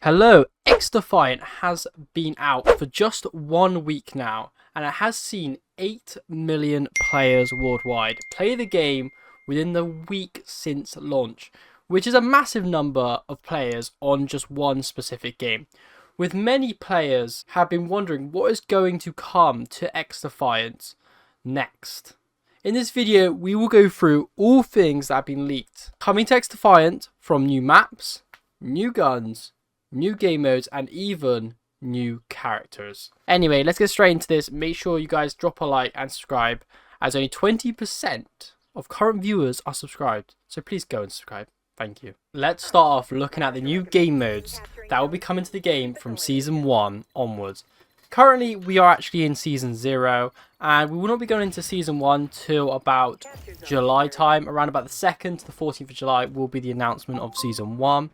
Hello, Xdefiant has been out for just 1 week now, and it has seen 8 million players worldwide play the game within the week since launch, which is a massive number of players on just one specific game. With many players have been wondering what is going to come to Xdefiant next. In this video, we will go through all things that have been leaked coming to Xdefiant, from new maps, new guns, new game modes, and even new characters. Anyway, let's get straight into this. Make sure you guys drop a like and subscribe, as only 20% of current viewers are subscribed. So please go and subscribe. Thank you. Let's start off looking at the new game modes that will be coming to the game from Season 1 onwards. Currently, we are actually in Season 0, and we will not be going into Season 1 till about July time. Around about the 2nd to the 14th of July will be the announcement of Season 1.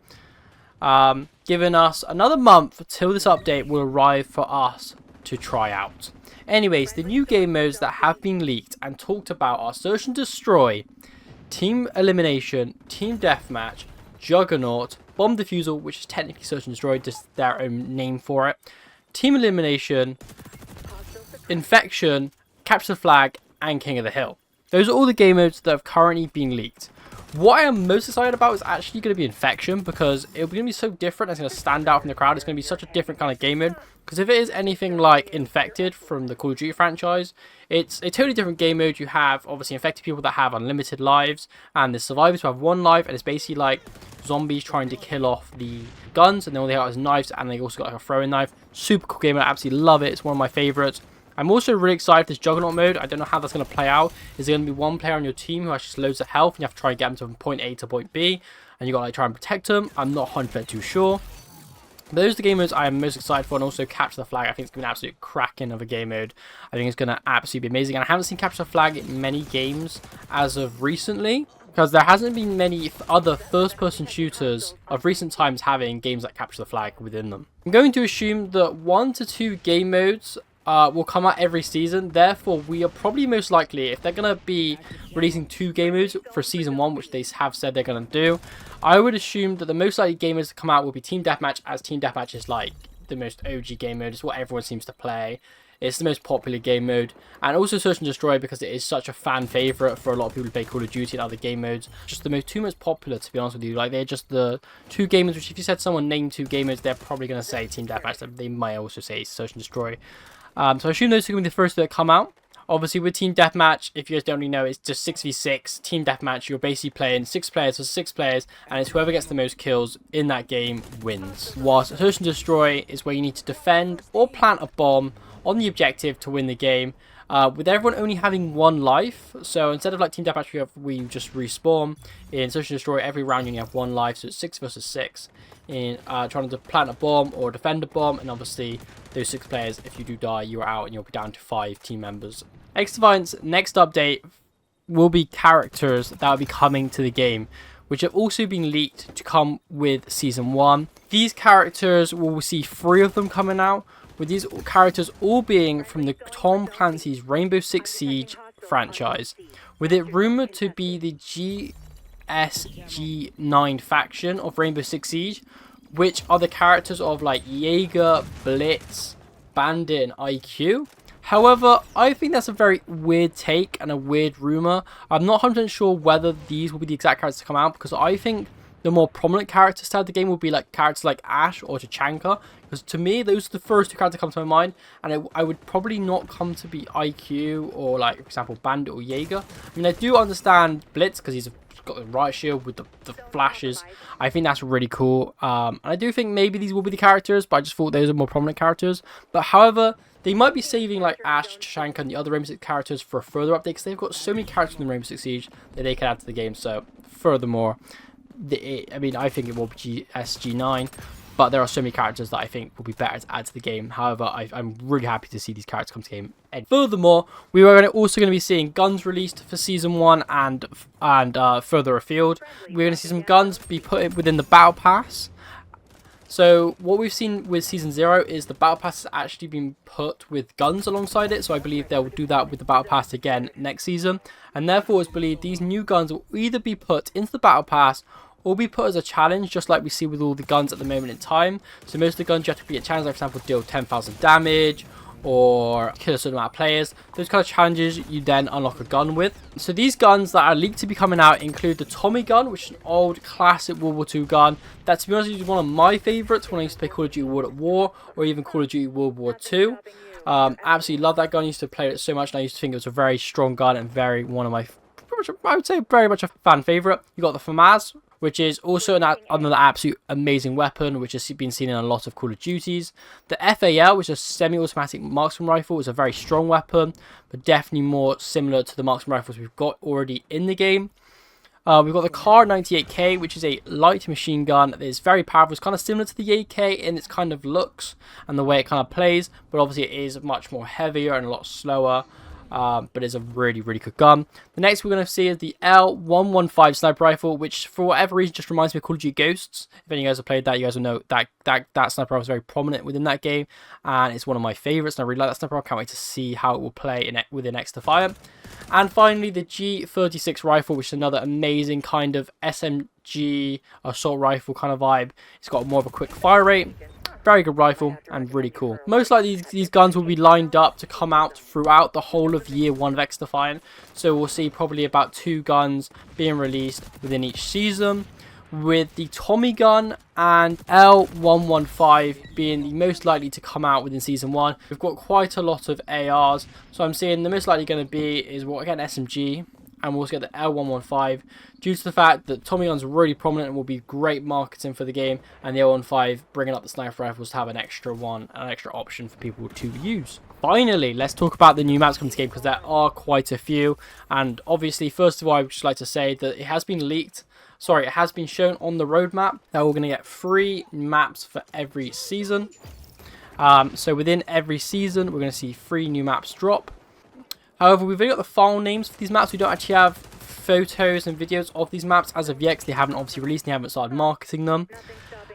Giving us another month till this update will arrive for us to try out. Anyways, the new game modes that have been leaked and talked about are Search and Destroy, Team Elimination, Team Deathmatch, Juggernaut, Bomb Defusal, which is technically Search and Destroy, just their own name for it, Team Elimination, Infection, Capture the Flag, and King of the Hill. Those are all the game modes that have currently been leaked. What I am most excited about is actually going to be Infection, because it's going to be so different. It's going to stand out from the crowd. It's going to be such a different kind of game mode, because if it is anything like Infected from the Call of Duty franchise, it's a totally different game mode. You have obviously infected people that have unlimited lives, and the survivors who have 1 life, and it's basically like zombies trying to kill off the guns, and then all they have is knives, and they also got like a throwing knife. Super cool game. I absolutely love it. It's one of my favorites. I'm also really excited for this Juggernaut mode. I don't know how that's going to play out. Is there going to be one player on your team who has just loads of health, and you have to try and get them to point A to point B, and you got to like try and protect them? I'm not 100% too sure. But those are the game modes I am most excited for, and also Capture the Flag. I think it's going to be an absolute cracking of a game mode. I think it's going to absolutely be amazing. And I haven't seen Capture the Flag in many games as of recently, because there hasn't been many other first-person shooters of recent times having games like Capture the Flag within them. I'm going to assume that 1 to 2 game modes will come out every season. Therefore, we are probably most likely, if they're going to be releasing 2 game modes for Season 1, which they have said they're going to do, I would assume that the most likely game modes to come out will be Team Deathmatch, as Team Deathmatch is like the most OG game mode. It's what everyone seems to play. It's the most popular game mode. And also Search and Destroy, because it is such a fan favorite for a lot of people who play Call of Duty and other game modes. Just the two most popular, to be honest with you. Like, they're just the 2 game modes, which if you said someone named 2 game modes, they're probably going to say Team Deathmatch. They might also say Search and Destroy. So I assume those are going to be the first that come out. Obviously, with Team Deathmatch, if you guys don't really know, it's just 6v6. Team Deathmatch, you're basically playing 6 players for 6 players, and it's whoever gets the most kills in that game wins. Whilst Search and Destroy is where you need to defend or plant a bomb on the objective to win the game, with everyone only having 1 life. So instead of like Team Deathmatch, we just respawn. In Search and Destroy, every round you only have 1 life, so it's 6 versus 6 in trying to plant a bomb or defend a bomb. And obviously those 6 players, if you do die, you're out, and you'll be down to 5 team members. Xdefiant's next update will be characters that will be coming to the game, which have also been leaked to come with Season 1. These characters, we'll see 3 of them coming out, with these characters all being from the Tom Clancy's Rainbow Six Siege franchise, with it rumoured to be the SG9 faction of Rainbow Six Siege, which are the characters of like Jaeger, Blitz, Bandit, and IQ. However, I think that's a very weird take and a weird rumour. I'm not 100% sure whether these will be the exact characters to come out, because I think the more prominent characters to add the game will be like characters like Ash or Tachanka, because to me those are the first 2 characters that come to my mind, and I would probably not come to be IQ or like, for example, Bandit or Jaeger. I mean, I do understand Blitz because he's got the riot shield with the flashes. I think that's really cool. And I do think maybe these will be the characters, but I just thought those are more prominent characters. But however, they might be saving like Ash, Tachanka, and the other Rainbow Six characters for a further update, because they've got so many characters in the Rainbow Six Siege that they can add to the game. So furthermore, I mean, I think it will be SG9, but there are so many characters that I think will be better to add to the game. However, I'm really happy to see these characters come to the game. And furthermore, we are also going to be seeing guns released for Season 1 and further afield. We're going to see some guns be put within the Battle Pass. So what we've seen with Season 0 is the Battle Pass has actually been put with guns alongside it. So I believe they'll do that with the Battle Pass again next season. And therefore it's believed these new guns will either be put into the Battle Pass, will be put as a challenge, just like we see with all the guns at the moment in time. So most of the guns you have to be a challenge, like for example, deal 10,000 damage, or kill a certain amount of players. Those kind of challenges you then unlock a gun with. So these guns that are leaked to be coming out include the Tommy gun, which is an old classic World War II gun. That, to be honest, is one of my favourites when I used to play Call of Duty World at War, or even Call of Duty World War II. Absolutely love that gun. I used to play it so much, and I used to think it was a very strong gun and very one of my, I would say, very much a fan favourite. You got the FAMAS, which is also another absolute amazing weapon, which has been seen in a lot of Call of Duties. The FAL, which is a semi-automatic marksman rifle, is a very strong weapon, but definitely more similar to the marksman rifles we've got already in the game. We've got the Kar 98K, which is a light machine gun that is very powerful. It's kind of similar to the AK in its kind of looks and the way it kind of plays, but obviously it is much more heavier and a lot slower. But it's a really, really good gun. The next we're going to see is the L115 sniper rifle, which for whatever reason just reminds me of Call of Duty Ghosts. If any of you guys have played that, you guys will know that sniper rifle is very prominent within that game, and it's one of my favourites, and I really like that sniper rifle. Can't wait to see how it will play within Xdefiant. And finally, the G36 rifle, which is another amazing kind of SMG assault rifle kind of vibe. It's got more of a quick fire rate. Very good rifle and really cool. Most likely these guns will be lined up to come out throughout the whole of year 1 of Xdefiant. So we'll see probably about 2 guns being released within each season, with the Tommy gun and L115 being the most likely to come out within season 1. We've got quite a lot of ARs, so I'm seeing the most likely going to be is what, again, SMG. And we'll also get the L115 due to the fact that Tommy gun's really prominent and will be great marketing for the game, and the L115 bringing up the sniper rifles to have an extra option for people to use. Finally, let's talk about the new maps coming to the game, because there are quite a few. And obviously, first of all, I would just like to say that it has been leaked. Sorry, it has been shown on the roadmap that we're going to get 3 maps for every season. So within every season, we're going to see 3 new maps drop. However, we've only got the file names for these maps. We don't actually have photos and videos of these maps as of yet, because they haven't obviously released and they haven't started marketing them.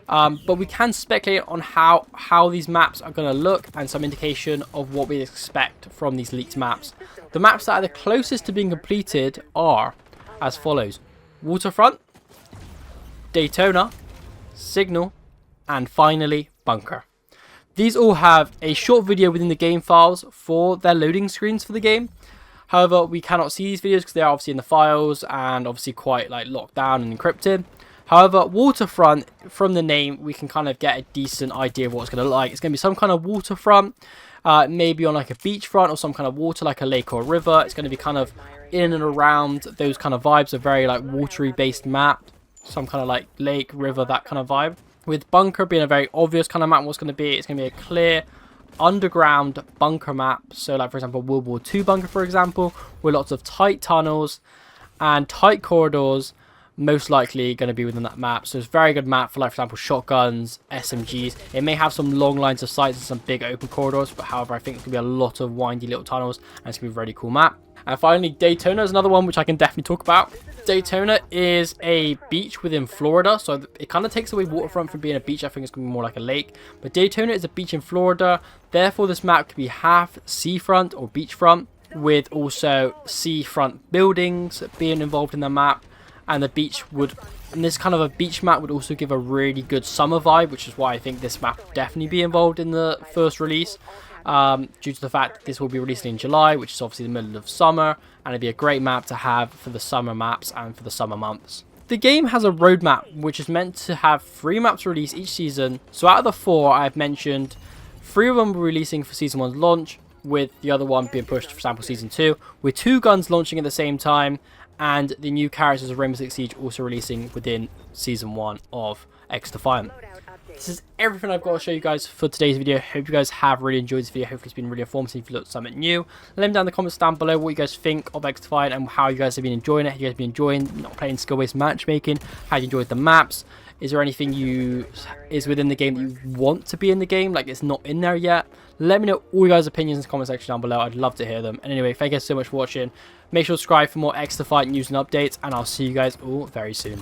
But we can speculate on how these maps are going to look and some indication of what we expect from these leaked maps. The maps that are the closest to being completed are as follows: Waterfront, Daytona, Signal, and finally Bunker. These all have a short video within the game files for their loading screens for the game. However, we cannot see these videos because they are obviously in the files and obviously quite like locked down and encrypted. However, Waterfront, from the name, we can kind of get a decent idea of what it's going to look like. It's going to be some kind of waterfront, maybe on like a beachfront or some kind of water like a lake or a river. It's going to be kind of in and around those kind of vibes, a very like watery based map, some kind of like lake, river, that kind of vibe. With Bunker being a very obvious kind of map, what's going to be, it's going to be a clear underground bunker map. So like, for example, World War II bunker, for example, with lots of tight tunnels and tight corridors, most likely going to be within that map. So it's a very good map for, like, for example, shotguns, SMGs. It may have some long lines of sights and some big open corridors, but however, I think it's going to be a lot of windy little tunnels, and it's going to be a really cool map. And finally, Daytona is another one which I can definitely talk about. Daytona is a beach within Florida, so it kind of takes away Waterfront from being a beach. I think it's going to be more like a lake. But Daytona is a beach in Florida, therefore this map could be half seafront or beachfront, with also seafront buildings being involved in the map. And the beach would, and this kind of a beach map would also give a really good summer vibe, which is why I think this map would definitely be involved in the first release. Due to the fact that this will be released in July, which is obviously the middle of summer, and it'd be a great map to have for the summer maps and for the summer months. The game has a roadmap which is meant to have 3 maps released each season. So out of the 4 I've mentioned, 3 of them will be releasing for season 1's launch, with the other one being pushed for example season 2, with 2 guns launching at the same time, and the new characters of Rainbow Six Siege also releasing within season 1 of Xdefiant. This is everything I've got to show you guys for today's video. Hope you guys have really enjoyed this video. Hopefully it's been really informative. If you learned something new, let me down in the comments down below what you guys think of Xdefiant and how you guys have been enjoying it. Have you guys been enjoying not playing skill-based matchmaking? How you enjoyed the maps? Is there anything is within the game that you want to be in the game, like it's not in there yet? Let me know all you guys' opinions in the comment section down below. I'd love to hear them. And anyway, thank you guys so much for watching. Make sure to subscribe for more Xdefiant news and updates, and I'll see you guys all very soon.